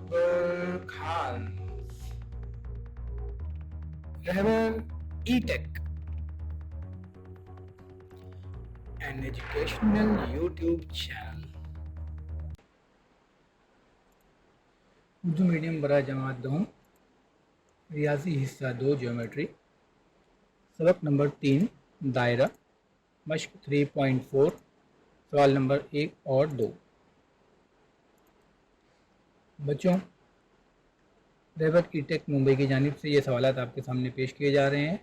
Akbar Khan, Rehbar E-Tech, an educational YouTube channel. Urdu medium बरा जमात दो, रियाजी हिस्सा 2 ज्योमेट्री, सबक नंबर 3 दायरा, मश्क 3.4, सवाल नंबर 1 और 2। बच्चों, रहबर ई-टेक मुंबई की जानिब से ये सवालात आपके सामने पेश किए जा रहे हैं।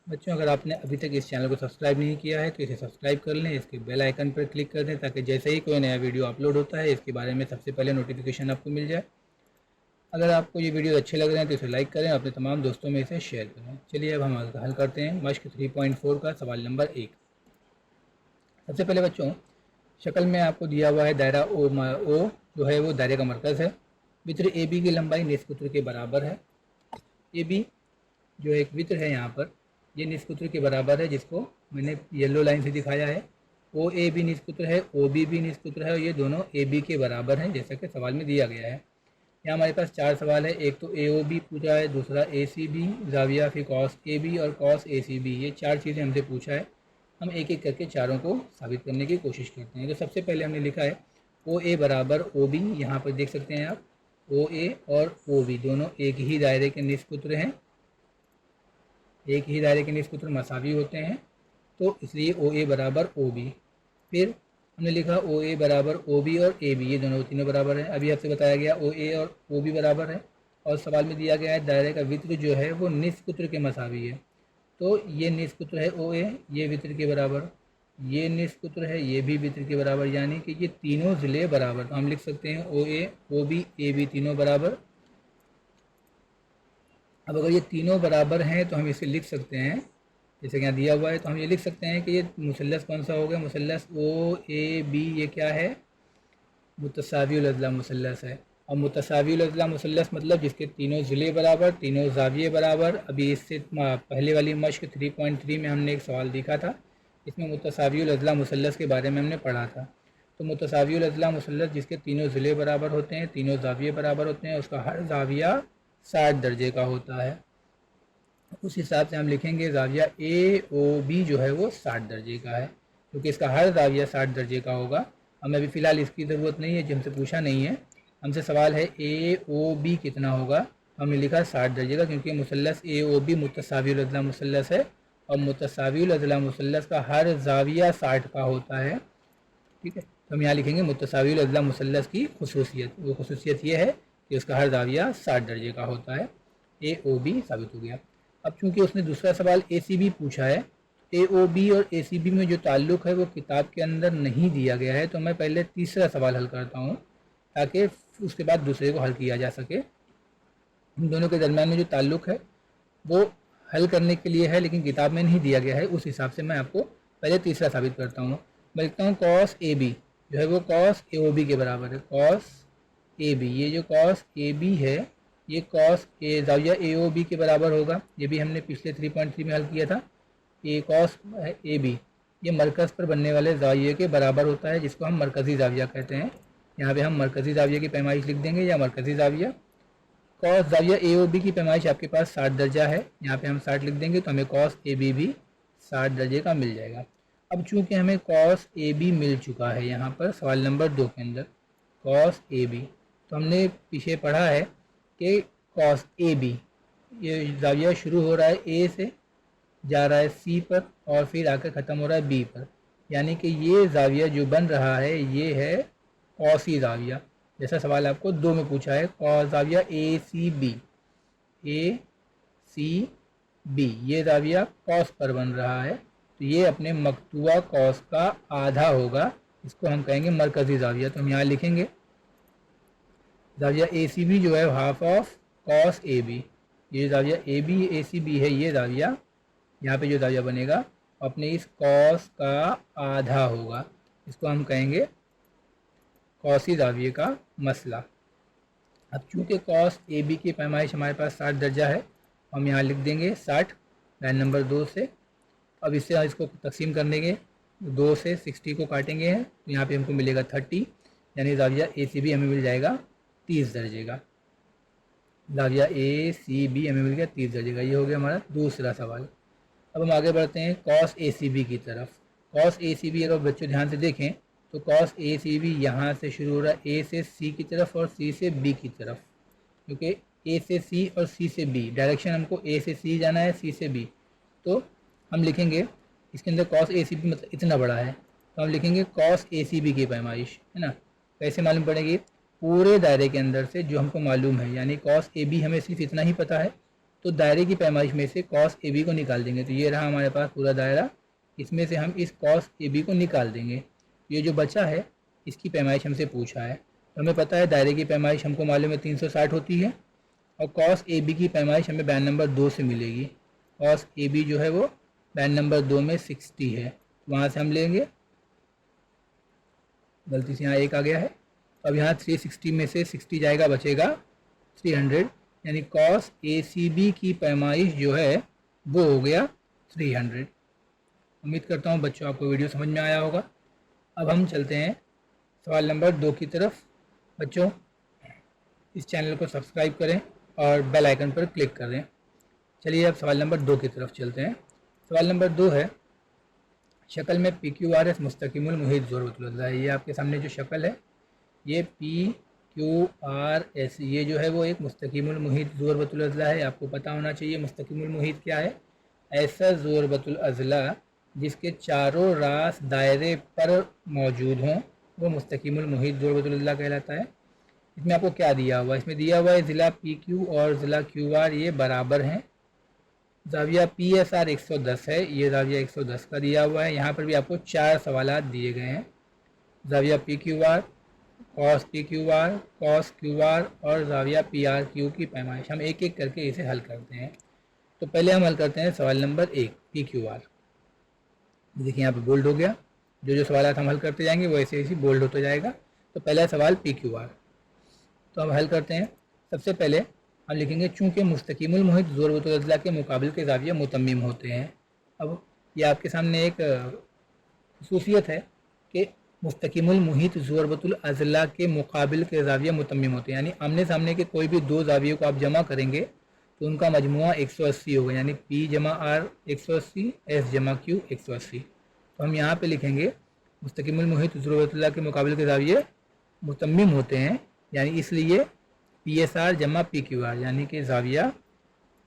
बच्चों, अगर आपने अभी तक इस चैनल को सब्सक्राइब नहीं किया है तो इसे सब्सक्राइब कर लें, इसके बेल आइकन पर क्लिक कर दें ताकि जैसे ही कोई नया वीडियो अपलोड होता है इसके बारे में सबसे पहले नोटिफिकेशन आपको मिल जाए। अगर आपको ये वीडियो अच्छे लग रहे हैं तो इसे लाइक करें, अपने तमाम दोस्तों में इसे शेयर करें। चलिए अब हम हल करते हैं मश्क 3.4 का सवाल नंबर 1। सबसे पहले बच्चों, शक्ल में आपको दिया हुआ है दायरा ओ जो है वो दायरे का मरकज़ है। वित्र ए बी की लंबाई निस्कुत्र के बराबर है। ए बी जो एक वित्र है यहाँ पर, ये निस्कुत्र के बराबर है, जिसको मैंने येलो लाइन से दिखाया है। ओ ए भी निस्कुत्र है, ओ बी भी निस्कुत्र है और ये दोनों ए बी के बराबर हैं, जैसा कि सवाल में दिया गया है। यहाँ हमारे पास 4 सवाल है। एक तो ए ओ बी पूछा है, दूसरा ए सी बी जाविया, फिर कॉस ए बी और कॉस ए सी बी, ये 4 चीज़ें हमसे पूछा है। हम एक एक करके चारों को साबित करने की कोशिश करते हैं। तो सबसे पहले हमने लिखा है ओ ए बराबर ओ बी। यहाँ पर देख सकते हैं आप, ओ ए और ओ बी दोनों एक ही दायरे के निस्पुत्र हैं, एक ही दायरे के निस्पुत्र मसावी होते हैं, तो इसलिए ओ ए बराबर ओ बी। फिर हमने लिखा ओ ए बराबर ओ बी और ए बी, ये दोनों तीनों बराबर हैं। अभी आपसे बताया गया ओ ए और ओ बी बराबर है और सवाल में दिया गया है दायरे का वित्र जो है वो निस्पुत्र के मसावी है। तो ये निस्पुत्र है ओ ए, ये वित्र के बराबर, ये निस्पुत्र है, ये भी वित्र के बराबर, यानी कि ये तीनों ज़िले बराबर। तो हम लिख सकते हैं ओ ए, ओ बी, ए बी तीनों बराबर। अब अगर ये तीनों बराबर हैं तो हम इसे लिख सकते हैं, जैसे कि यहाँ दिया हुआ है, तो हम ये लिख सकते हैं कि ये मुसल्लस कौन सा हो गया, मुसल्लस ओ ए बी, ये क्या है, मुतसावियुल अज़ला मुसल्लस है। और मुतसावियुल अज़ला मुसल्लस मतलब जिसके तीनों ज़िले बराबर, तीनों ज़ाविये बराबर। अभी इससे पहले वाली मश्क 3.3 में हमने एक सवाल देखा था, इसमें मुतसावियुल अज़ला मुसल्लस के बारे में हमने पढ़ा था। तो मुतसावियुल अज़ला मुसल्लस जिसके तीनों ज़िले बराबर होते हैं, तीनों ज़ाविये बराबर होते हैं, उसका हर ज़ाविया 60 दर्जे का होता है। उस हिसाब से हम लिखेंगे ज़ाविया ए ओ बी जो है वो 60 दर्जे का है, क्योंकि इसका हर ज़ाविया 60 दर्जे का होगा। हमें अभी फ़िलहाल इसकी ज़रूरत नहीं है, जो हमसे पूछा नहीं है। हमसे सवाल है ए ओ बी कितना होगा, हमने लिखा 60 दर्जे का, क्योंकि मुसल्लस ए ओ बी मुतसावियुल अज़ला मुसल्लस है और मुतसावियुल अज़ला मुसल्लस का हर ज़ाविया 60 का होता है। ठीक है, तो हम यहाँ लिखेंगे मुतसावियुल अज़ला मुसल्लस की खुसूसियत। वो खुसूसियत ये है कि उसका हर ज़ाविया 60 दर्जे का होता है। ए ओ बी साबित हो गया। अब चूंकि उसने दूसरा सवाल ए सी बी पूछा है, ए ओ बी और ए सी बी में जो ताल्लुक़ है वो किताब के अंदर नहीं दिया गया है, तो मैं पहले तीसरा सवाल हल करता हूँ ताकि उसके बाद दूसरे को हल किया जा सके। इन दोनों के दरमियान में जो ताल्लुक़ है वो हल करने के लिए है, लेकिन किताब में नहीं दिया गया है। उस हिसाब से मैं आपको पहले तीसरा साबित करता हूँ। मैं लिखता हूँ कॉस ए बी जो है वो कॉस ए ओ बी के बराबर है। कॉस ए बी, ये जो कॉस ए बी है ये cos A ज़ाविया A O B के बराबर होगा। ये भी हमने पिछले 3.3 में हल किया था। ए कॉस ए बी ये मरकज़ पर बनने वाले ज़ाविये के बराबर होता है, जिसको हम मरकज़ी ज़ाविया कहते हैं। यहाँ पे हम मरकज़ी ज़ाविया की पैमाइश लिख देंगे या मरकज़ी ज़ाविया। कॉस ज़ाविया ए ओ बी की पैमाइश आपके पास 60 दर्जा है, यहाँ पे हम 60 लिख देंगे, तो हमें कॉस ए बी भी 60 दर्जे का मिल जाएगा। अब चूँकि हमें कॉस ए बी मिल चुका है यहाँ पर सवाल नंबर 2 के अंदर, कॉस ए बी, तो हमने पीछे पढ़ा है कि कॉस ए बी ये ज़ाविया शुरू हो रहा है ए से, जा रहा है सी पर और फिर आकर ख़त्म हो रहा है बी पर, यानी कि ये ज़ाविया जो बन रहा है ये है कॉसी ज़ाविया, जैसा सवाल आपको 2 में पूछा है। कॉस ज़ाविया ए सी बी, ए सी बी ये ज़ाविया कॉस पर बन रहा है, तो ये अपने मकतूबा कॉस का आधा होगा, इसको हम कहेंगे मरकज़ी ज़ाविया। तो हम यहाँ लिखेंगे ज़ाविया ए सी बी जो है half of cos A B. ये ज़ाविया A B A C B है, ये ज़ाविया यहाँ पे जो ज़ाविया बनेगा अपने इस कॉस का आधा होगा, इसको हम कहेंगे कॉसी ज़ाविये का मसला। अब चूँकि कॉस ए बी की पैमाइश हमारे पास 60 दर्जा है, हम यहाँ लिख देंगे 60 लाइन नंबर 2 से। अब इससे इसको तकसीम कर देंगे, 2 से 60 को काटेंगे हैं तो यहाँ पे हमको मिलेगा 30, यानी ज़ाविया ए सी बी हमें मिल जाएगा 30 दर्जे का। जाविया ए सी बी हमें मिल गया 30 दर्जे का। ये हो गया हमारा दूसरा सवाल। अब हम आगे बढ़ते हैं कॉस ए सी बी की तरफ। कॉस ए सी बी अगर बच्चों ध्यान से देखें तो कॉस ए सी बी यहाँ से शुरू हो रहा है, ए से सी की तरफ और सी से बी की तरफ, क्योंकि ए से सी और सी से बी डायरेक्शन हमको ए से सी जाना है, सी से बी। तो हम लिखेंगे इसके अंदर कॉस ए सी बी मतलब इतना बड़ा है, तो हम लिखेंगे कॉस ए सी बी की पैमाइश, है ना। कैसे मालूम पड़ेगी? पूरे दायरे के अंदर से जो हमको मालूम है, यानी कॉस ए बी हमें सिर्फ इतना ही पता है, तो दायरे की पैमाइश में से कॉस ए बी को निकाल देंगे। तो ये रहा हमारे पास पूरा दायरा, इसमें से हम इस कॉस ए बी को निकाल देंगे। ये जो बचा है इसकी पैमाइश हमसे पूछा है, तो हमें पता है दायरे की पैमाइश हमको मालूम है 360 होती है, और कॉस ए बी की पैमाइश हमें बयान नंबर 2 से मिलेगी। कॉस ए बी जो है वो बयान नंबर 2 में 60 है, वहाँ से हम लेंगे, गलती से यहाँ 1 आ गया है। अब यहाँ 360 में से 60 जाएगा, बचेगा 300, यानी कॉस ए सी बी की पैमाइश जो है वो हो गया 300। उम्मीद करता हूँ बच्चों आपको वीडियो समझ में आया होगा। अब हम चलते हैं सवाल नंबर 2 की तरफ। बच्चों इस चैनल को सब्सक्राइब करें और बेल आइकन पर क्लिक कर दें। चलिए अब सवाल नंबर 2 की तरफ चलते हैं। सवाल नंबर 2 है, शक्ल में पी क्यू आर एस मुस्तकिमुल मुहित ज़रूरतुल्लाह है। ये आपके सामने जो शक्ल है ये पी क्यू आर एस, ये जो है वो एक मुस्तकिमुल मुहित ज़रूरतुल अज़ला है। आपको पता होना चाहिए मुस्तकिमुल मुहित क्या है। ऐसा ज़रूरतुल अज़ला जिसके चारों रास दायरे पर मौजूद हों वो मुस्तकिमुल मुहित ज़रूरतुल अज़ला कहलाता है। इसमें आपको क्या दिया हुआ है? इसमें दिया हुआ है ज़िला पी क्यू और ज़िला क्यू आर ये बराबर हैं। ज़ाविया पी एस आर 110 है, ये ज़ाविया 110 का दिया हुआ है। यहाँ पर भी आपको 4 सवालात दिए गए हैं, ज़ाविया P Q R, cos P Q R, cos Q R और ज़ाविया पी आर क्यू की पैमाइश। हम एक एक करके इसे हल करते हैं। तो पहले हम हल करते हैं सवाल नंबर 1 पी क्यू आर। देखिए यहाँ पे बोल्ड हो गया, जो सवालात हम हल करते जाएंगे वो ऐसे ऐसे बोल्ड होता जाएगा। तो पहला सवाल पी क्यू आर, तो हम हल करते हैं। सबसे पहले हम लिखेंगे चूँकि मुस्तकिमुल मुहित ज़रूरतुल अज़ला के मुकाबिल के ज़ाविया मुतम्मिम होते हैं। अब ये आपके सामने एक खसूसियत है कि मुस्तकिमुल मुहित ज़रूरतुल अज़ला के मुकाबिल के ज़ाविया मुतम्मिम होते हैं, यानी आमने सामने के कोई भी दो ज़ावियों को आप जमा करेंगे तो उनका मजमुआ 180 होगा, यानी पी जमा आर 180, एस जमा क्यू 180। तो हम यहाँ पे लिखेंगे मुस्तकिमुल मुहित ज़रूरतुल्लाह के मुकाबिल के ज़ाविये मुतम्मिम होते हैं, यानी इसलिए पी एस आर जमा पी क्यू आर, यानी कि ज़ाविया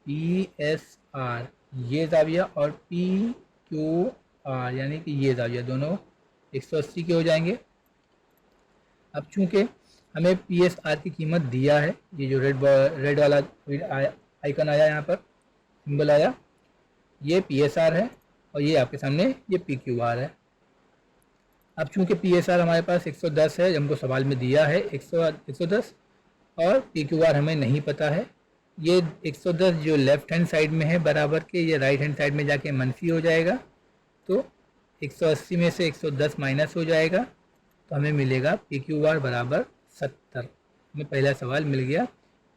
पी एस आर ये ज़ाविया और पी क्यू आर यानी कि ये ज़ाविया दोनों 180 के हो जाएंगे। अब चूँकि हमें पी एस आर की कीमत दिया है, ये जो रेड वाला आइकन आया यहाँ पर सिंबल आया, ये पी एस आर है और ये आपके सामने ये पी क्यू आर है। अब चूँकि पी एस आर हमारे पास 110 है, हमको सवाल में दिया है 110, और पी क्यू आर हमें नहीं पता है। ये 110 जो लेफ़्ट हैंड साइड में है बराबर के, ये राइट हैंड साइड में जाके मनफी हो जाएगा, तो 180 में से 110 माइनस हो जाएगा, तो हमें मिलेगा पी क्यू आर बराबर 70। हमें पहला सवाल मिल गया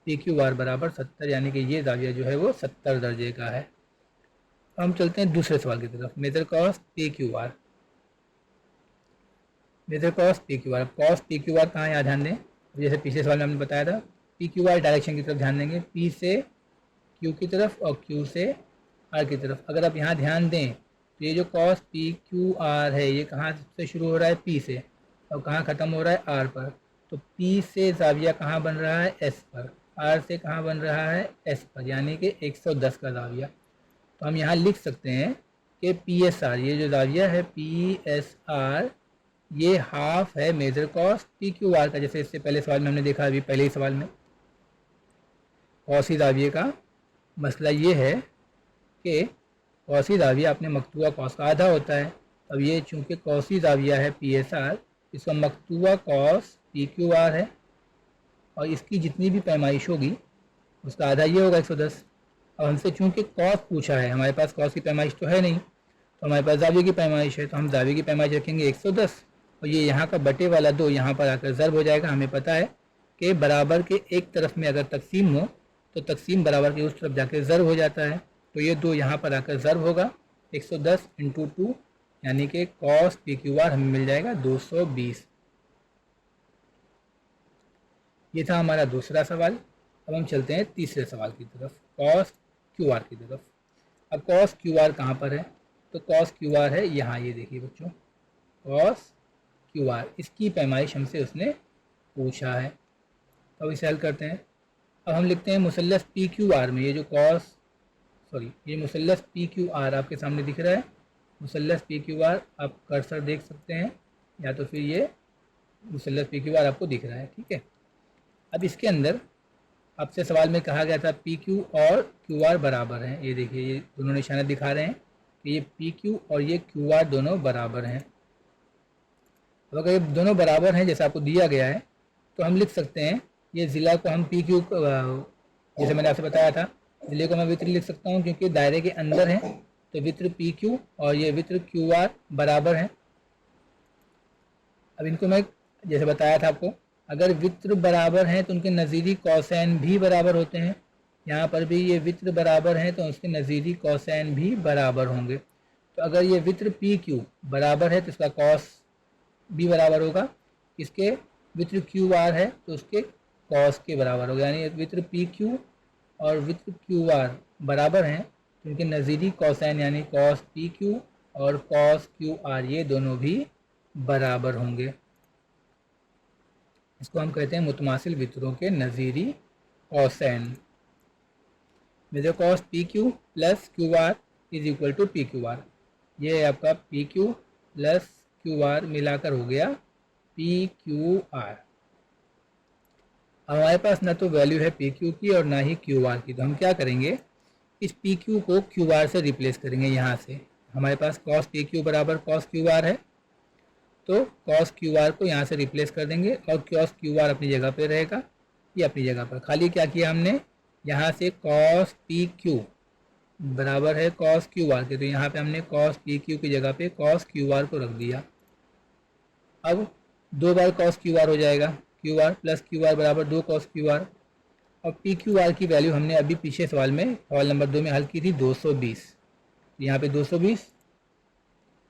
पी क्यू आर बराबर 70, यानी कि ये ज़ाविया जो है वो 70 दर्जे का है। तो हम चलते हैं दूसरे सवाल की तरफ, major cos P Q R. Major cos P Q R, cos P Q R कहाँ, यहाँ ध्यान दें। जैसे पिछले सवाल में हमने बताया था, पी क्यू आर डायरेक्शन की तरफ ध्यान देंगे, पी से क्यू की तरफ और क्यू से आर की तरफ। अगर आप यहाँ ध्यान दें तो ये जो कॉस पी क्यू आर है ये कहाँ से शुरू हो रहा है? पी से, और कहाँ ख़त्म हो रहा है? आर पर। तो पी से ज़ाविया कहाँ बन रहा है? एस पर। आर से कहाँ बन रहा है? एस पर, यानी कि 110 का ज़ाविया। तो हम यहाँ लिख सकते हैं कि पी एस आर, ये जो ज़ाविया है पी एस आर, ये हाफ है major cos P Q R का। जैसे इससे पहले सवाल में हमने देखा, अभी पहले ही सवाल में कॉसी ज़ाविये का मसला ये है कि कॉसी ज़ाविया अपने मकतूआ कॉस का आधा होता है। अब ये चूँकि कॉसी ज़ाविया है पी एस आर, इसका मकतूआ कॉस पी क्यू आर है, और इसकी जितनी भी पैमाइश होगी उसका आधा ये होगा 110। अब हमसे चूँकि कॉस पूछा है, हमारे पास कॉस की पैमाइश तो है नहीं, तो हमारे पास ज़ाविये की पैमाइश है, तो हम ज़ाविये की पैमाइश रखेंगे 110, और ये यहाँ का बटे वाला 2 यहाँ पर आकर ज़र्ब हो जाएगा। हमें पता है कि बराबर के एक तरफ में अगर तकसीम हो तो तकसीम बराबर के उस तरफ जाकर ज़र्ब हो जाता है, तो ये 2 यहाँ पर आकर ज़र्ब होगा। 110 × 2 यानी कि कॉस पी क्यू आर हमें मिल जाएगा 220। ये था हमारा दूसरा सवाल। अब हम चलते हैं तीसरे सवाल की तरफ, कॉस क्यू आर की तरफ। अब कॉस क्यू आर कहाँ पर है, तो कॉस क्यू आर है यहाँ, ये देखिए बच्चों, कॉस क्यू आर, इसकी पैमाइश हमसे उसने पूछा है। अब इसे हल करते हैं। अब हम लिखते हैं मुसल्लस पी क्यू आर में, ये जो ये मुसल्लस पी क्यू आर आपके सामने दिख रहा है, मुसल्लस पी क्यू आर, आप कर्सर देख सकते हैं, या तो फिर ये मुसल्लस पी क्यू आर आपको दिख रहा है, ठीक है। अब इसके अंदर आपसे सवाल में कहा गया था पी क्यू और क्यू आर बराबर हैं, ये देखिए ये दोनों निशाने दिखा रहे हैं कि ये पी क्यू और ये क्यू आर दोनों बराबर हैं। अब अगर ये दोनों बराबर हैं जैसा आपको दिया गया है, तो हम लिख सकते हैं ये ज़िला को हम पी क्यू, जैसे मैंने आपसे बताया था, ज़िले को मैं वित्र लिख सकता हूँ क्योंकि दायरे के अंदर है, तो वित्र पी क्यू और ये वित्र क्यू आर बराबर हैं। अब इनको मैं जैसे बताया था आपको, अगर वित्र बराबर हैं तो उनके नज़ीरी कौसैन भी बराबर होते हैं। यहाँ पर भी ये वित्र बराबर हैं तो उसके नज़ीरी कौसैन भी बराबर होंगे। तो अगर ये वित्र पी क्यू बराबर है तो इसका कॉस भी बराबर होगा, इसके वित्र क्यू आर है तो उसके कॉस के बराबर होगा। यानी वित्र पी क्यू और वित्र क्यू आर बराबर हैं तो इनके नज़ीरी कौसैन यानी कॉस पी क्यू और कॉस क्यू आर ये दोनों भी बराबर होंगे। इसको हम कहते हैं मुतमासिल वित्रों के नज़ीरी कौसैन। Measure cos P Q plus Q R is equal to P Q R, ये आपका P Q plus Q R मिलाकर हो गया पी क्यू आर। हमारे पास ना तो वैल्यू है पी क्यू की और ना ही क्यू आर की, तो हम क्या करेंगे, इस पी क्यू को क्यू आर से रिप्लेस करेंगे। यहाँ से हमारे पास कॉस पी क्यू बराबर कॉस क्यू आर है, तो कॉस क्यू आर को यहाँ से रिप्लेस कर देंगे और कॉस क्यू आर अपनी जगह पे रहेगा, ये अपनी जगह पर। खाली क्या किया हमने, यहाँ से कॉस पी क्यू बराबर है कॉस क्यू आर के, तो यहाँ पे हमने कॉस पी क्यू की जगह पे कॉस क्यू आर को रख दिया। अब 2 बार कॉस क्यू आर हो जाएगा, Q R plus Q are बराबर 2 कॉस क्यू आर। और पी क्यू आर की वैल्यू हमने अभी पीछे सवाल में सवाल नंबर 2 में हल की थी 220, यहाँ पे 220।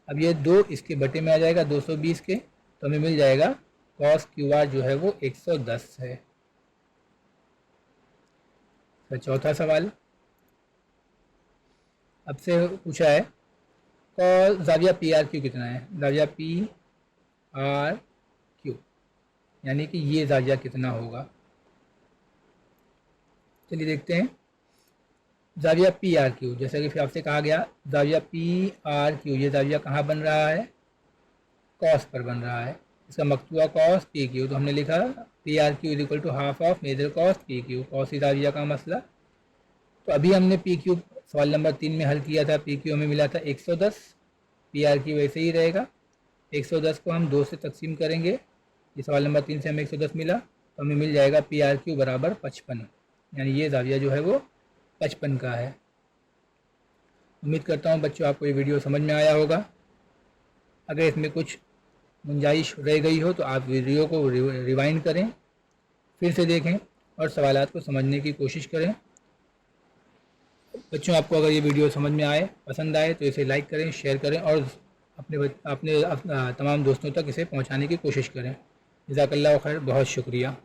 अब ये 2 इसके बटे में आ जाएगा 220 के, तो हमें मिल जाएगा कॉस क्यू आर जो है वो 110 है। तो चौथा सवाल अब से पूछा है ज़ाविया पी आर क्यू कितना है, ज़ाविया पी आर क्यू यानी कि ये ज़ाविया कितना होगा। चलिए देखते हैं। ज़ाविया पी आर क्यू, जैसा कि फिर आपसे कहा गया ज़ाविया पी आर क्यू, ये ज़ाविया कहाँ बन रहा है, कॉस पर बन रहा है, इसका मकतूआ कॉस पी क्यू, तो हमने लिखा P R Q is equal to half of measure cos P Q, cos ही ज़ाविया का मसला। तो अभी हमने पी क्यू सवाल नंबर 3 में हल किया था, पी क्यू हमें मिला था 110, पी आर क्यू वैसे ही रहेगा। 110 को हम 2 से तकसीम करेंगे, ये सवाल नंबर 3 से हमें 110 मिला, तो हमें मिल जाएगा पी आर क्यू बराबर 55, यानी ये ज़ाविया जो है वो 55 का है। उम्मीद करता हूँ बच्चों आपको ये वीडियो समझ में आया होगा। अगर इसमें कुछ गुंजाइश रह गई हो तो आप वीडियो को रिवाइंड करें, फिर से देखें और सवालात को समझने की कोशिश करें। बच्चों आपको अगर ये वीडियो समझ में आए, पसंद आए, तो इसे लाइक करें, शेयर करें और अपने तमाम दोस्तों तक इसे पहुंचाने की कोशिश करें। जज़ाकल्लाहु खैर, बहुत शुक्रिया।